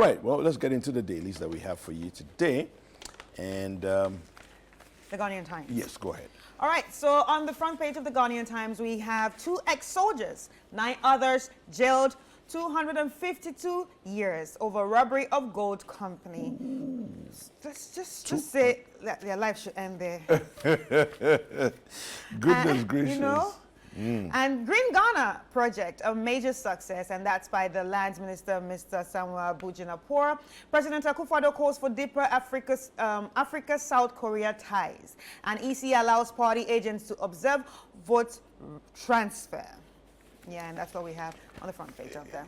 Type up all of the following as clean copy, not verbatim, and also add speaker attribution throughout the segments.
Speaker 1: Right, well, let's get into the dailies that we have for you today. And
Speaker 2: The Ghanaian Times.
Speaker 1: yes, go ahead.
Speaker 2: All right, so on the front page of the Ghanaian Times, we have 2 ex-soldiers, 9 others jailed 252 years over robbery of gold company. Let's just say that their life should end there.
Speaker 1: Goodness gracious.
Speaker 2: You know? And Green Ghana project, a major success, and that's by the Lands Minister, Mr. Samuel Bujinapor. President Akufo-Addo calls for deeper Africa-South Korea ties. And EC allows party agents to observe vote transfer. Yeah, and that's what we have on the front page of them.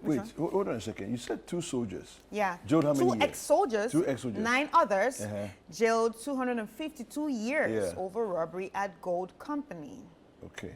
Speaker 1: Wait, hold on a second. You said 2 soldiers.
Speaker 2: Yeah.
Speaker 1: Jailed how many
Speaker 2: 2
Speaker 1: years?
Speaker 2: ex-soldiers.
Speaker 1: 2 ex-soldiers.
Speaker 2: 9 others jailed 252 years
Speaker 1: Yeah.
Speaker 2: over robbery at gold company.
Speaker 1: Okay.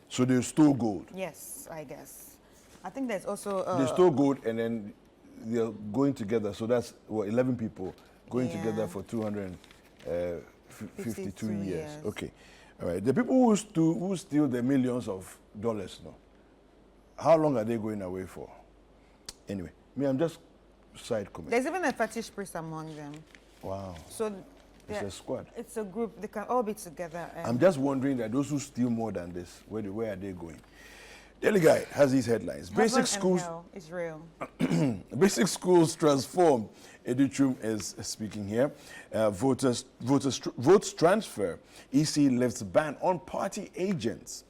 Speaker 1: So they stole gold.
Speaker 2: Yes, I guess. I think there's also...
Speaker 1: They stole gold and then they're going together. So that's, what, 11 people going together for 252 years. Okay. All right. The people who steal the millions of dollars, no, how long are they going away for? Anyway, I'm just side comment.
Speaker 2: There's even a fetish priest among them.
Speaker 1: Wow.
Speaker 2: So
Speaker 1: it's a squad.
Speaker 2: It's a group. They can all be together.
Speaker 1: I'm just wondering that those who steal more than this, where are they going? Daily Guide has these headlines. Basic schools.
Speaker 2: Is real.
Speaker 1: Basic schools transform. Edichum is speaking here. Votes transfer. EC lifts ban on party agents.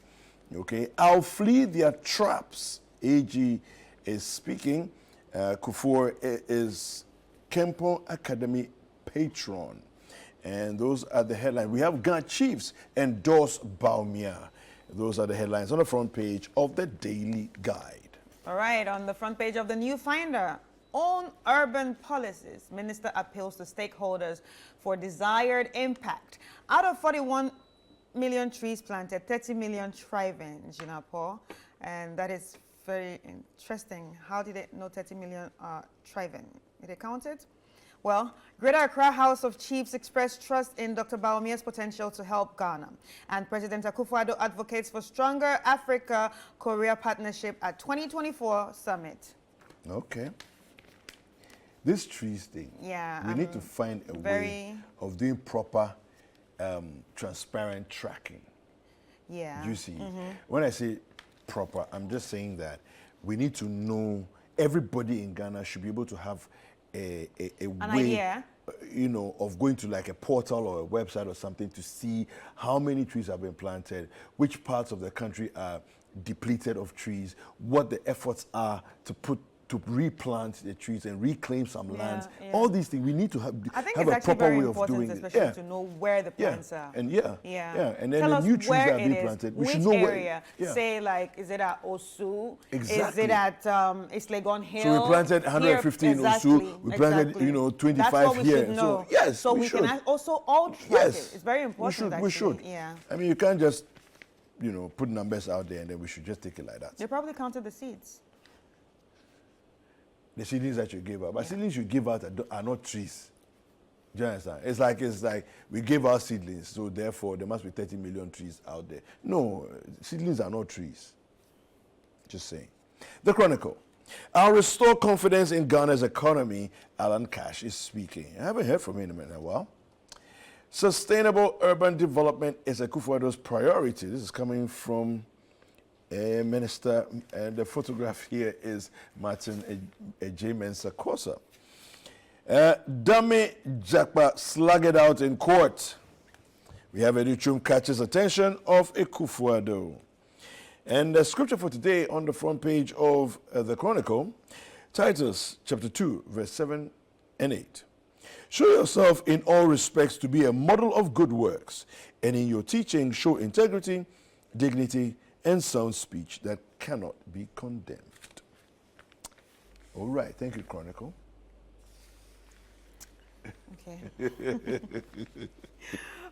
Speaker 1: Okay, I'll flee their traps. AG is speaking. Kufuor is Kempon Academy patron. And those are the headlines. We have Ghana Chiefs endorse Baumia. Those are the headlines on the front page of the Daily Guide.
Speaker 2: All right, on the front page of the New Finder, on urban policies, Minister appeals to stakeholders for desired impact. Out of 41 million trees planted, 30 million thriving, Jinapo, and that is very interesting. How did they know 30 million are thriving? Did they count it? Well, Greater Accra House of Chiefs expressed trust in Dr. Baumia's potential to help Ghana. And President Akufo-Addo advocates for stronger Africa-Korea partnership at 2024 summit.
Speaker 1: Okay. This trees thing, we need to find a way of doing proper, transparent tracking.
Speaker 2: Yeah.
Speaker 1: You see, when I say proper, I'm just saying that we need to know, everybody in Ghana should be able to have a way, you know, of going to like a portal or a website or something to see how many trees have been planted, which parts of the country are depleted of trees, what the efforts are to replant the trees and reclaim some lands. All these things we need to have a proper way of doing it.
Speaker 2: Yeah. To know where the plants are.
Speaker 1: And and then
Speaker 2: tell
Speaker 1: the
Speaker 2: us
Speaker 1: new trees
Speaker 2: where
Speaker 1: that are being planted. We
Speaker 2: which
Speaker 1: should know
Speaker 2: area.
Speaker 1: where.
Speaker 2: Say like, is it at Osu?
Speaker 1: Exactly.
Speaker 2: Is it at Islegon Hill?
Speaker 1: So we planted 150 in Osu. We planted, you know, 25
Speaker 2: That's what we
Speaker 1: here.
Speaker 2: should know.
Speaker 1: So yes,
Speaker 2: so we can also all track it. It's very important.
Speaker 1: We should.
Speaker 2: Yeah.
Speaker 1: I mean, you can't just, you know, put numbers out there and then we should just take it like that.
Speaker 2: They probably counted the seeds.
Speaker 1: The seedlings that you give out. But seedlings you give out are not trees. Do you understand? It's like we gave out seedlings, so therefore there must be 30 million trees out there. No, seedlings are not trees. Just saying. The Chronicle. I'll restore confidence in Ghana's economy. Alan Cash is speaking. I haven't heard from him in a while. Sustainable urban development is Akufo-Addo's priority. This is coming from Minister, and the photograph here is Martin J. Mensah-Kosa. Dummy Jakpa slugged out in court. We have Edichum catches attention of Akufo-Addo. And the scripture for today on the front page of the Chronicle, Titus chapter 2, verse 7 and 8. Show yourself in all respects to be a model of good works, and in your teaching show integrity, dignity, and sound speech that cannot be condemned. All right. Thank you, Chronicle.
Speaker 2: Okay.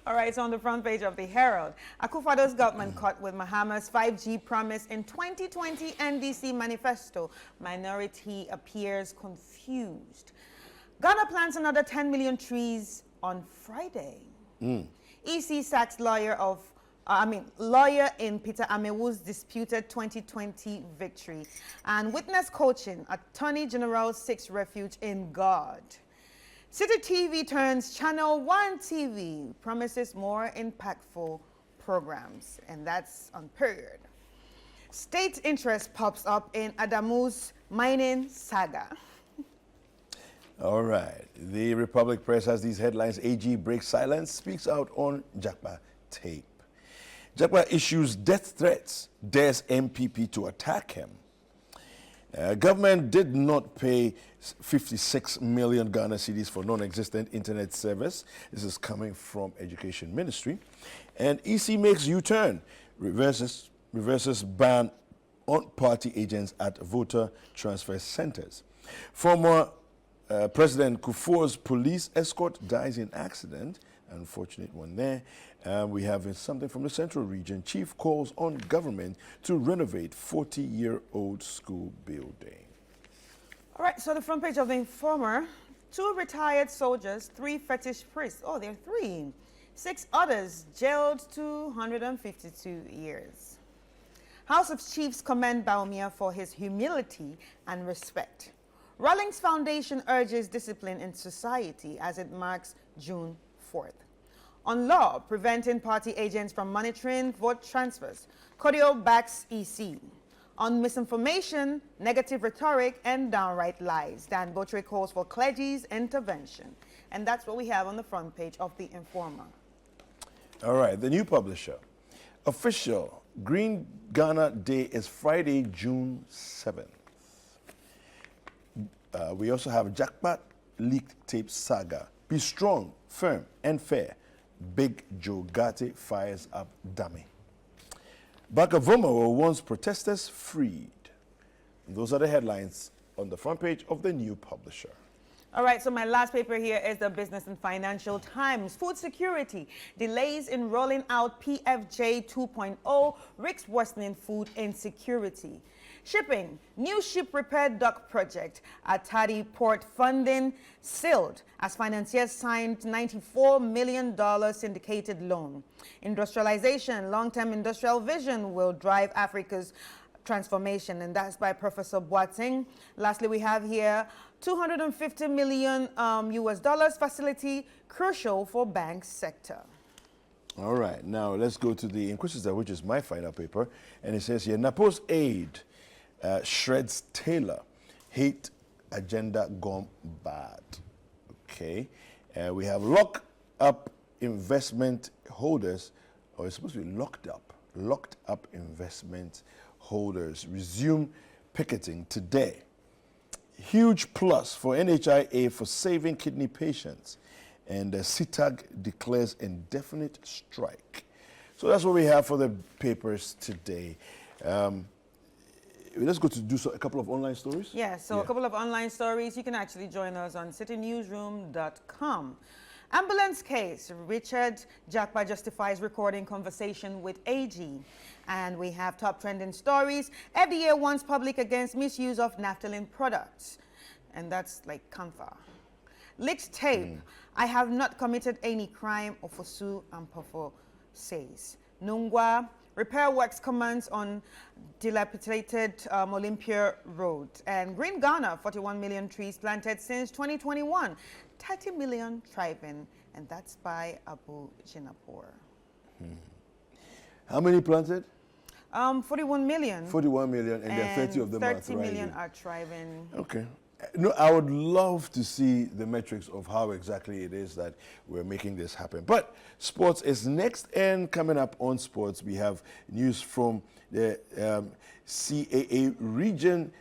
Speaker 2: All right, so on the front page of the Herald, Akufo-Addo's government caught with Mahama's 5G promise in 2020 NDC manifesto. Minority appears confused. Ghana plants another 10 million trees on Friday. EC sacks lawyer of lawyer in Peter Amewu's disputed 2020 victory. And witness coaching, Attorney General seeks refuge in God. City TV turns ChannelOne TV, promises more impactful programs. And that's on period. State interest pops up in Adamu's mining saga.
Speaker 1: All right. The Republic Press has these headlines. AG breaks silence, speaks out on Jakpa tape. Jakpa issues death threats, dares MPP to attack him. Government did not pay 56 million Ghana cedis for non-existent internet service. This is coming from Education Ministry. And EC makes U-turn, reverses ban on party agents at voter transfer centers. Former President Kufuor's police escort dies in accident. Unfortunate one there. We have something from the Central Region. Chief calls on government to renovate 40-year-old school building.
Speaker 2: All right, so the front page of the Informer. 2 retired soldiers, 3 fetish priests. Oh, there are 3. 6 others jailed 252 years. House of Chiefs commend Baumia for his humility and respect. Rawlings Foundation urges discipline in society as it marks June 4th. On law, preventing party agents from monitoring vote transfers, Kodio backs EC. On misinformation, negative rhetoric, and downright lies, Dan Botre calls for clergy's intervention. And that's what we have on the front page of the Informer.
Speaker 1: All right, the new publisher. Official Green Ghana Day is Friday, June 7th. We also have Jackpot leaked tape saga. Be strong, firm, and fair. Big Joe Gatti fires up dummy. Bakavomo wants protesters freed. Those are the headlines on the front page of the new publisher.
Speaker 2: All right, so my last paper here is the Business and Financial Times. Food security, delays in rolling out PFJ 2.0, risks worsening food insecurity. Shipping, new ship repair dock project at Tadi Port funding sealed as financiers signed $94 million syndicated loan. Industrialization, long-term industrial vision will drive Africa's transformation, and that's by Professor Boateng. Lastly, we have here $250 million US dollars facility, crucial for bank sector.
Speaker 1: All right, now let's go to the Inquisitor, which is my final paper, and it says here, Napo's aide shreds Taylor, hate agenda gone bad. Okay, we have lock up investment holders, or it's supposed to be locked up investment holders resume picketing today. Huge plus for NHIA for saving kidney patients, and CITAG declares indefinite strike. So that's what we have for the papers today. Let's go to do a couple of online stories.
Speaker 2: Yeah, a couple of online stories. You can actually join us on citynewsroom.com. Ambulance case, Richard Jakpa justifies recording conversation with AG. And we have top trending stories. FDA warns public against misuse of naphthalene products. And that's like Camphor. Leaked tape, I have not committed any crime, Ofosu Ampofo says. Nungwa, repair works commence on dilapidated Olympia Road. And Green Ghana, 41 million trees planted since 2021. 30 million thriving, and that's by Abu Jinapur.
Speaker 1: How many planted?
Speaker 2: 41 million.
Speaker 1: 41 million, and there are 30 of them are
Speaker 2: 30 million are thriving.
Speaker 1: Okay. No, I would love to see the metrics of how exactly it is that we're making this happen. But sports is next, and coming up on sports, we have news from the CAA region.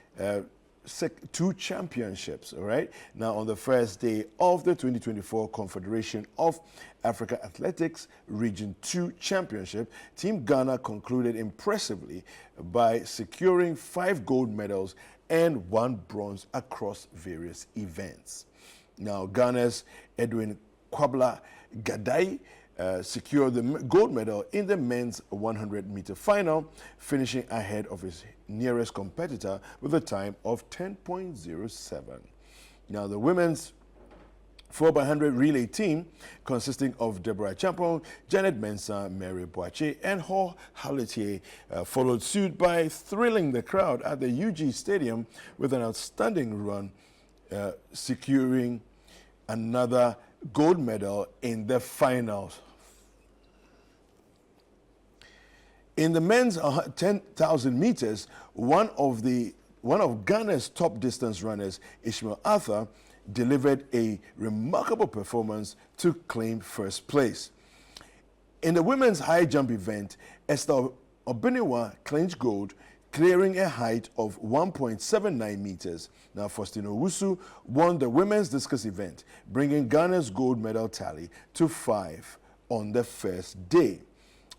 Speaker 1: 2 championships, all right? Now, on the first day of the 2024 Confederation of Africa Athletics Region 2 Championship, Team Ghana concluded impressively by securing 5 gold medals and 1 bronze across various events. Now, Ghana's Edwin Kwabla Gadai secured the gold medal in the men's 100-meter final, finishing ahead of his nearest competitor with a time of 10.07. Now, the women's 4x100 relay team consisting of Deborah Champon, Janet Mensah, Mary Boache, and Ho Halitier followed suit by thrilling the crowd at the UG Stadium with an outstanding run, securing another gold medal in the finals. In the men's 10,000 meters, one of Ghana's top distance runners, Ishmael Arthur, delivered a remarkable performance to claim first place. In the women's high jump event, Esther Obiniwa clinched gold, clearing a height of 1.79 meters. Now, Faustino Wusu won the women's discus event, bringing Ghana's gold medal tally to 5 on the first day.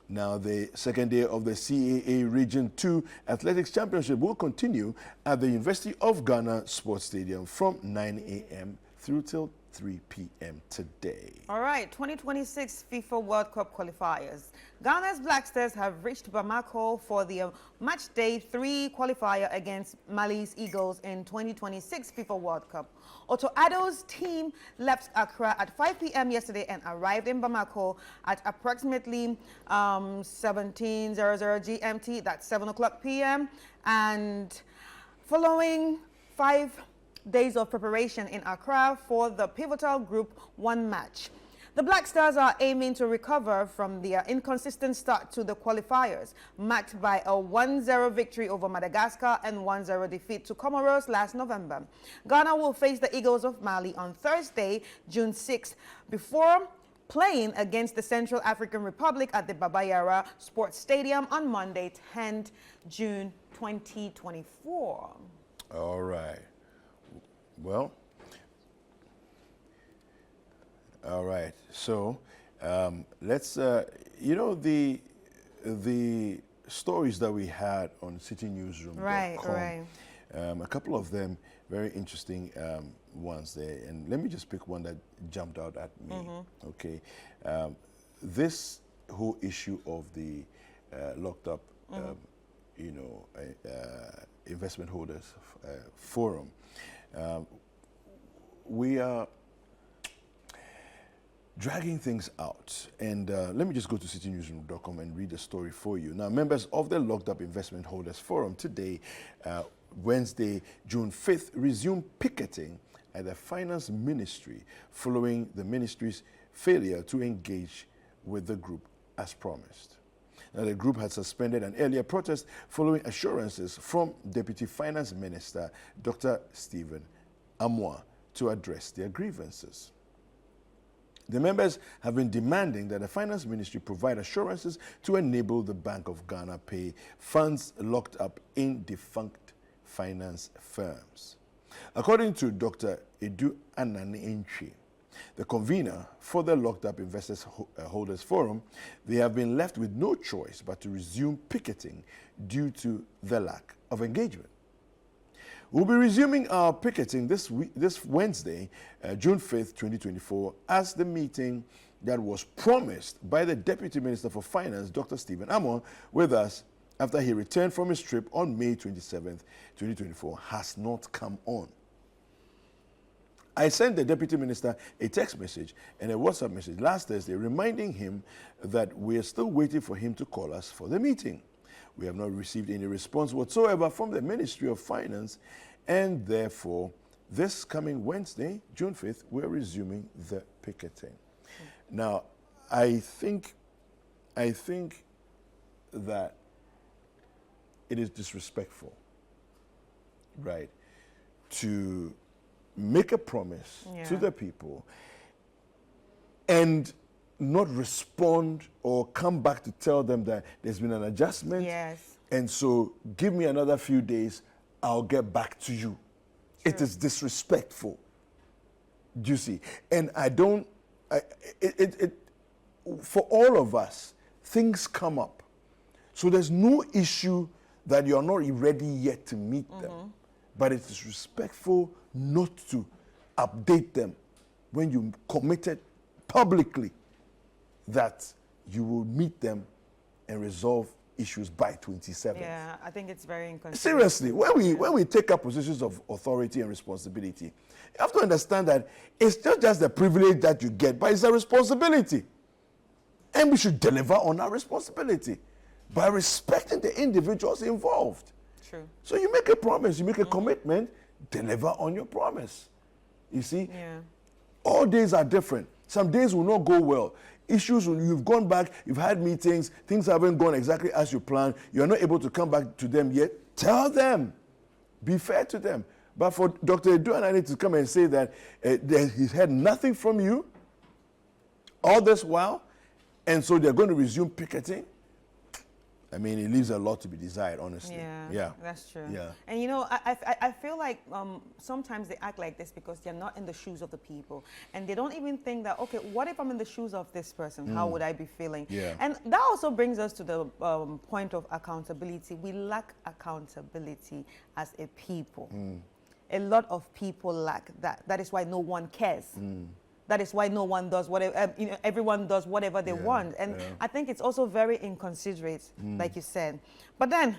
Speaker 1: Now, the second day of the CAA Region 2 Athletics Championship will continue at the University of Ghana Sports Stadium from 9 a.m. through till 3 p.m. today.
Speaker 2: All right, 2026 FIFA World Cup qualifiers. Ghana's Black Stars have reached Bamako for the match day 3 qualifier against Mali's Eagles in 2026 FIFA World Cup. Otto Addo's team left Accra at 5 p.m. yesterday and arrived in Bamako at approximately 17:00 GMT, that's 7 o'clock p.m. And following 5 days of preparation in Accra for the pivotal Group 1 match. The Black Stars are aiming to recover from their inconsistent start to the qualifiers, marked by a 1-0 victory over Madagascar and 1-0 defeat to Comoros last November. Ghana will face the Eagles of Mali on Thursday, June 6th, before playing against the Central African Republic at the Baba Yara Sports Stadium on Monday, 10th June 2024.
Speaker 1: All right. Well, all right. So let's, the stories that we had on citynewsroom.com.
Speaker 2: Right.
Speaker 1: A couple of them very interesting ones there, and let me just pick one that jumped out at me. Okay, this whole issue of the locked up, investment holders forum. We are dragging things out. And let me just go to citynewsroom.com and read the story for you. Now, members of the Locked Up Investment Holders Forum today, Wednesday, June 5th, resumed picketing at the Finance Ministry following the ministry's failure to engage with the group as promised. Now, the group had suspended an earlier protest following assurances from Deputy Finance Minister Dr. Stephen Amoah to address their grievances. The members have been demanding that the Finance Ministry provide assurances to enable the Bank of Ghana pay funds locked up in defunct finance firms. According to Dr. Edu Anani-Entry, the convener for the Locked Up Investors Holders Forum, they have been left with no choice but to resume picketing due to the lack of engagement. We'll be resuming our picketing this Wednesday, June 5th, 2024, as the meeting that was promised by the Deputy Minister for Finance, Dr. Stephen Amoah, with us after he returned from his trip on May 27th, 2024, has not come on. I sent the Deputy Minister a text message and a WhatsApp message last Thursday reminding him that we are still waiting for him to call us for the meeting. We have not received any response whatsoever from the Ministry of Finance, and therefore, this coming Wednesday, June 5th, we're resuming the picketing. Now, I think that it is disrespectful, right, to make a promise to the people and not respond or come back to tell them that there's been an adjustment.
Speaker 2: Yes.
Speaker 1: And so give me another few days, I'll get back to you. It is disrespectful. Do you see? And for all of us, things come up. So there's no issue that you're not ready yet to meet them. But it is respectful not to update them when you committed publicly that you will meet them and resolve issues by 27th.
Speaker 2: Yeah, I think it's very inconsiderate.
Speaker 1: Seriously, when we take up positions of authority and responsibility, you have to understand that it's not just the privilege that you get, but it's a responsibility. And we should deliver on our responsibility by respecting the individuals involved.
Speaker 2: True.
Speaker 1: So you make a promise, you make a commitment, deliver on your promise. You see?
Speaker 2: Yeah.
Speaker 1: All days are different. Some days will not go well. Issues, you've gone back, you've had meetings, things haven't gone exactly as you planned, you're not able to come back to them yet. Tell them. Be fair to them. But for Dr. Edu and I need to come and say that he's heard nothing from you all this while, and so they're going to resume picketing. I mean, it leaves a lot to be desired, honestly.
Speaker 2: Yeah, that's true.
Speaker 1: Yeah.
Speaker 2: And you know, I feel like sometimes they act like this because they're not in the shoes of the people. And they don't even think that, okay, what if I'm in the shoes of this person? How would I be feeling?
Speaker 1: Yeah.
Speaker 2: And that also brings us to the point of accountability. We lack accountability as a people. A lot of people lack that. That is why no one cares. That is why no one does whatever, everyone does whatever they want. And I think it's also very inconsiderate, like you said. But then,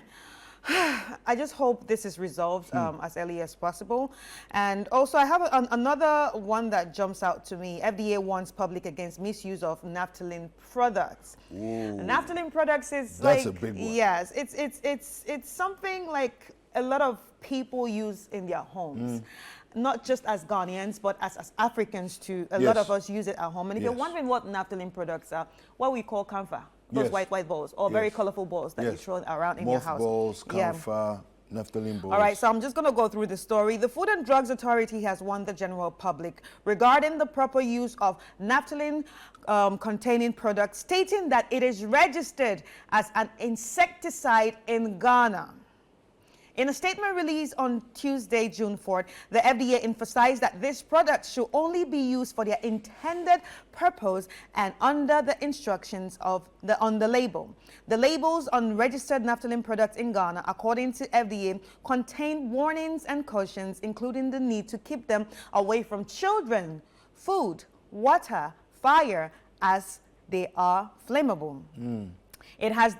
Speaker 2: I just hope this is resolved as early as possible. And also, I have another one that jumps out to me. FDA warns public against misuse of naphthalene products. Naphthalene products is
Speaker 1: That's a big one.
Speaker 2: Yes, it's something like a lot of people use in their homes. Not just as Ghanaians, but as Africans too. A lot of us use it at home. And if you're wondering what naphthalene products are, what we call camphor, those white balls, or very colorful balls that you throw around in your house.
Speaker 1: Mothballs, camphor, naphthalene balls.
Speaker 2: All right, so I'm just going to go through the story. The Food and Drugs Authority has warned the general public regarding the proper use of naphthalene containing products, stating that it is registered as an insecticide in Ghana. In a statement released on Tuesday, June 4th, the FDA emphasized that this product should only be used for their intended purpose and under the instructions on the label. The labels on registered naphthalene products in Ghana, according to FDA, contain warnings and cautions, including the need to keep them away from children, food, water, fire, as they are flammable. It has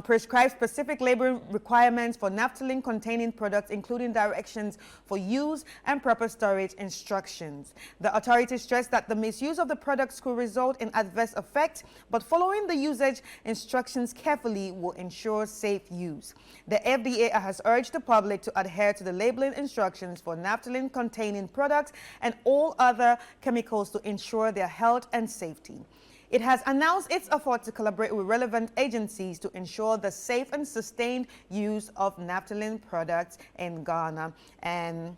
Speaker 2: prescribed specific labeling requirements for naphthalene-containing products, including directions for use and proper storage instructions. The authority stressed that the misuse of the products could result in adverse effects, but following the usage instructions carefully will ensure safe use. The FDA has urged the public to adhere to the labeling instructions for naphthalene-containing products and all other chemicals to ensure their health and safety. It has announced its effort to collaborate with relevant agencies to ensure the safe and sustained use of naphthalene products in Ghana. And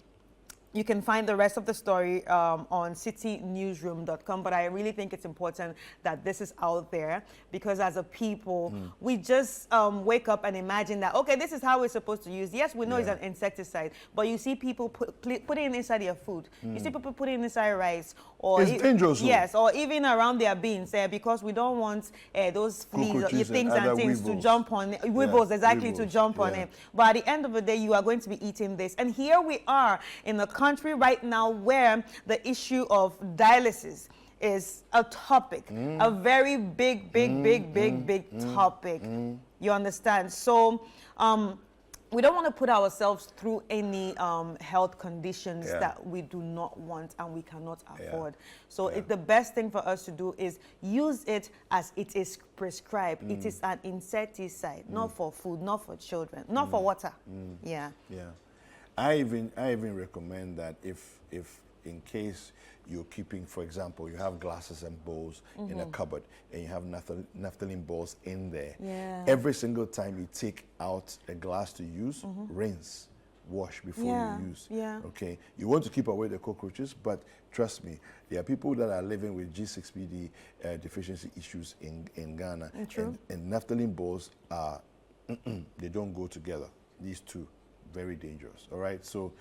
Speaker 2: you can find the rest of the story on citynewsroom.com, but I really think it's important that this is out there because as a people, we just wake up and imagine that, okay, this is how we're supposed to use. Yes, we know it's an insecticide, but you see people put it inside their food. You see people put it inside rice. Or
Speaker 1: it's dangerous.
Speaker 2: Yes, or even around their beans because we don't want those fleas, things and things to jump on it. Weevils, exactly, to jump on it. But at the end of the day, you are going to be eating this. And here we are in a country right now where the issue of dialysis is a topic, a very big topic. You understand? So we don't want to put ourselves through any health conditions that we do not want and we cannot afford. So the best thing for us to do is use it as it is prescribed. It is an insecticide, not for food, not for children, not for water. Yeah.
Speaker 1: I even recommend that if in case you're keeping, for example, you have glasses and bowls in a cupboard and you have naphthalene balls in there. Every single time you take out a glass to use, rinse, wash before you use. Okay, you want to keep away the cockroaches, but trust me, there are people that are living with G6PD deficiency issues in Ghana, and naphthalene balls are they don't go together. These two. Very dangerous. All right. So